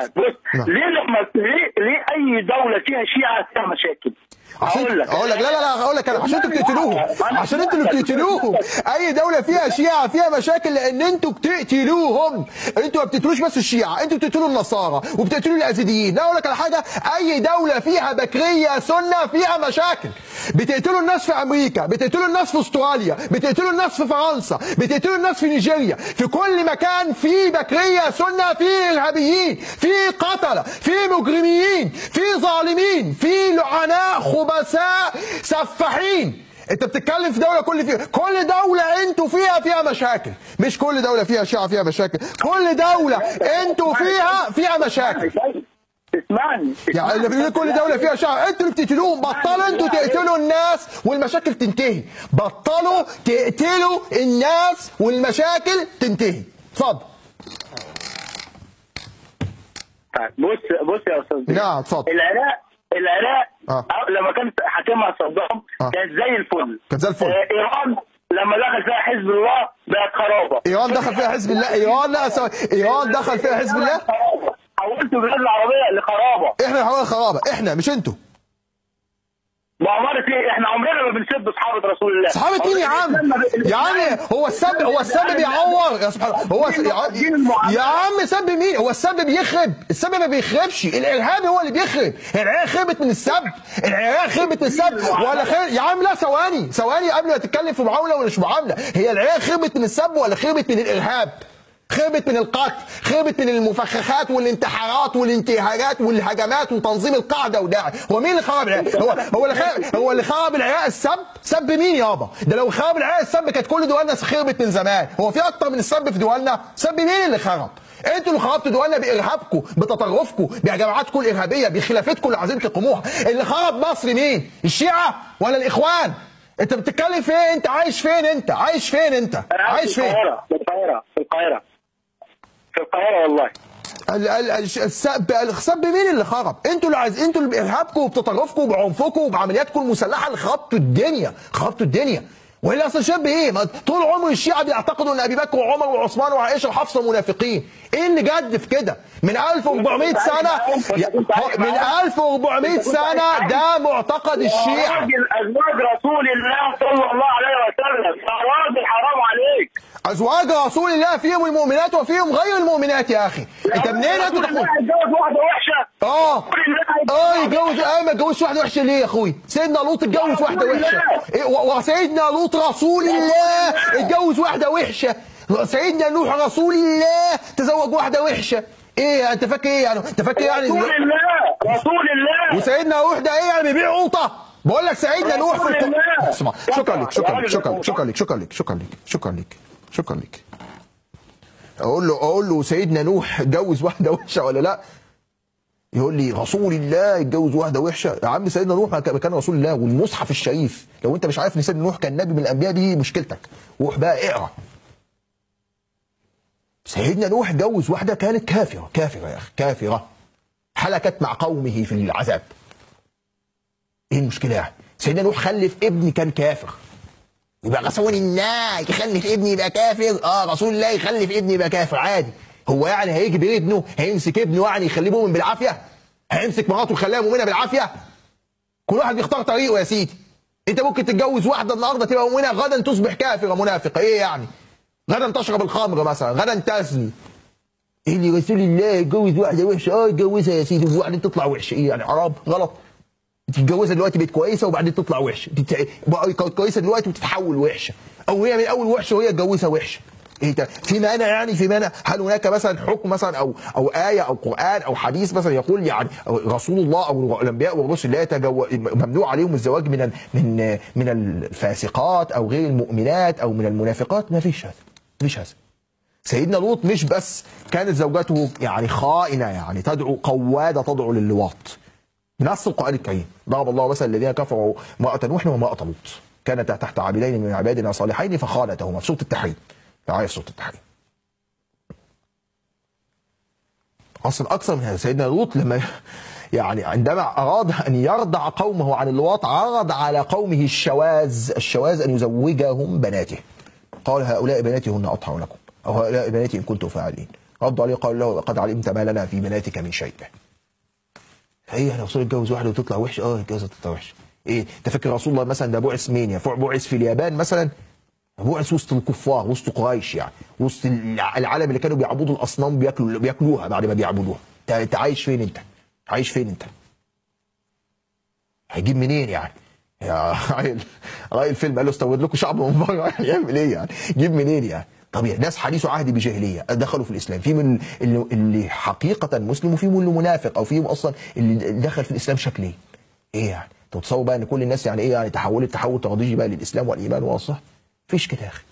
طيب بص، ليه لما ليه اي دوله فيها شيعه فيها مشاكل؟ اقول لك لا اقول لك انا عشان انتوا بتقتلوهم، عشان انتوا اللي بتقتلوهم. اي دوله فيها شيعه فيها مشاكل لان انتوا بتقتلوهم. انتوا ما بتقتلوش بس الشيعه، انتوا بتقتلوا النصارى وبتقتلوا الازيديين. لا اقول لك على حاجه، اي دوله فيها بكريه سنه فيها مشاكل. بتقتلوا الناس في امريكا، بتقتلوا الناس في استراليا، بتقتلوا الناس في فرنسا، بتقتلوا الناس في نيجيريا. في كل مكان في بكريه سنه، في ارهابيين، في قتله، في مجرمين، في ظالمين، في لعناء خبثاء سفاحين. انت بتتكلم في دوله كل دوله انتوا فيها مشاكل. مش كل دوله فيها شيعه فيها مشاكل، كل دوله انتوا فيها مشاكل. اسمعني يعني اللي بيقول كل دوله فيها شيعه انتوا اللي بتقتلوهم. بطلوا انتوا تقتلوا الناس والمشاكل تنتهي. بطلوا تقتلوا الناس والمشاكل تنتهي. اتفضل. بص يا استاذ. نعم اتفضل. العراق لما كانت حاكمها صدام كانت زي الفل. كانت زي الفل. ايران لما دخل فيها حزب الله بقت خرابه. ايران دخل فيها حزب الله. ايران دخل فيها حزب الله. حولتوا البلاد العربيه لخرابه. احنا اللي حولنا خرابه، احنا مش انتوا. مؤامرة ايه؟ احنا عمرنا ما بنسب صحابة رسول الله. صحابة مين يا عم؟ يا عم هو السب بيعور يا سبحان الله. يا عم سب مين؟ هو السب بيخرب، السب ما بيخربش، الارهاب هو اللي بيخرب. العراق خربت من السب، العراق خربت من السب ولا خير؟ يا عم لا ثواني قبل ما تتكلم في معاملة ولا مش معاملة. هي العراق خربت من السب ولا خربت من الارهاب؟ خربت من القتل، خربت من المفخخات والانتحارات والانتهاكات والهجمات وتنظيم القاعده وداعش. هو مين اللي خرب العراق؟ هو اللي خرب العراق السب؟ سب مين يابا؟ ده لو خرب العراق السب كانت كل دولنا خربت من زمان. هو في اكتر من السب في دولنا؟ سب مين اللي خرب؟ انتوا اللي خربتوا دولنا بارهابكم، بتطرفكم، بجماعاتكم الارهابيه، بخلافتكم اللي عايزين تقوموها. اللي خرب مصر مين؟ الشيعه ولا الاخوان؟ انت بتتكلم في ايه؟ انت عايش فين؟ انت عايش فين؟ انت عايش فين؟ في القاهرة والله. السب مين اللي خرب؟ انتوا اللي انتوا اللي بارهابكم وبتطرفكم وبعنفكم وبعملياتكم المسلحه اللي خربتوا الدنيا. والا اصل الشاب ايه؟ ما طول عمر الشيعه بيعتقدوا ان ابي بكر وعمر وعثمان وعائشه وحفصه منافقين. ايه اللي جد في كده؟ من 1400 سنه، من 1400 سنه ده معتقد الشيعه. ازواج رسول الله صلى الله عليه وسلم، يا راجل حرام عليك. ازواج رسول الله فيهم المؤمنات وفيهم غير المؤمنات يا اخي. انت منين انتوا تقول؟ يتجوز واحده وحشه. يتجوز. ما اتجوزش واحده وحشه ليه يا اخوي؟ سيدنا لوط اتجوز واحده وحشه. وسيدنا لوط رسول الله اتجوز واحده وحشه. سيدنا نوح رسول الله تزوج واحده وحشه. ايه انت فاكر ايه يعني؟ انت فاكر يعني رسول الله. وسيدنا نوح ده ايه يعني؟ بيبيع قوطه. بقول لك سيدنا نوح في اسمع. شكرا لك. اقول له سيدنا نوح اتجوز واحده وحشه ولا لا؟ يقول لي رسول الله اتجوز واحده وحشه. يا عم سيدنا نوح كان رسول الله والمصحف الشريف. لو انت مش عارف ان سيدنا نوح كان نبي من الانبياء دي مشكلتك. روح بقى اقرا. سيدنا نوح اتجوز واحده كانت كافره يا اخي، كافره حلكت مع قومه في العذاب. ايه المشكله يعني؟ سيدنا نوح خلف ابن كان كافر. يبقى رسول الله يخلف ابني يبقى كافر؟ رسول الله يخلف ابني يبقى كافر عادي. هو يعني هيجبر ابنه، هيمسك ابنه يعني يخليه مؤمن بالعافيه؟ هيمسك مراته يخليها مؤمنه بالعافيه؟ كل واحد بيختار طريقه يا سيدي. انت ممكن تتجوز واحده النهارده تبقى مؤمنه، غدا تصبح كافره منافقه. ايه يعني؟ غدا تشرب الخمر مثلا، غدا تزني. ايه اللي رسول الله يتجوز واحده وحشه؟ يتجوزها يا سيدي وبعدين تطلع وحشه. ايه يعني؟ حرام غلط. تتجوزها دلوقتي بقت كويسه وبعدين تطلع وحشه. كانت كويسه دلوقتي وتتحول وحشه، او هي من اول وحشه وهي تجوزها وحشه. ايه ده؟ في مانع يعني؟ في مانع؟ هل هناك مثلا حكم مثلا او ايه او قران او حديث مثلا يقول يعني رسول الله او الانبياء والرسل لا ممنوع عليهم الزواج من الفاسقات او غير المؤمنات او من المنافقات؟ ما فيش هذا. سيدنا لوط مش بس كانت زوجته يعني خائنه، يعني تدعو للواط. بنص القرآن الكريم ضرب الله مثلا الذين كفروا امرأة نوح وامرأة لوط كانتا تحت عبدين من عبادنا صالحين فخانتهما في سورة التحريم. تعالى سورة التحريم. أصل أكثر من هذا، سيدنا لوط لما يعني عندما أراد أن يرضع قومه عن اللواط عرض على قومه الشواذ أن يزوجهم بناته. قال هؤلاء بناتي هن أطهر لكم، أو هؤلاء بناتي إن كنتم فاعلين. ردوا عليه قالوا له قد علمت ما لنا في بناتك من شيء. ايه انا وصول اتجوز واحده وتطلع وحش؟ الجوازه تطلع وحش. ايه انت فاكر رسول الله مثلا ده بعث مين؟ يا بعث في اليابان مثلا؟ بعث وسط الكفار، وسط قريش، يعني وسط العالم اللي كانوا بيعبدوا الاصنام، بياكلوها بعد ما بيعبدوها. انت عايش فين انت؟ عايش فين انت؟ هيجيب منين يعني؟ يا راي الفيلم قال له استورد لكم شعب من بره، هيعمل ايه يعني؟ جيب منين يعني؟ طبيعي ناس حديث عهد بجاهليه دخلوا في الاسلام، في من اللي حقيقه مسلم وفي من اللي منافق، او فيهم اصلا اللي دخل في الاسلام شكلين. ايه يعني؟ تتصور بقى ان كل الناس يعني ايه يعني تحولت تحول تدريجي بقى للاسلام والايمان واصلا؟ مفيش كده يا اخي.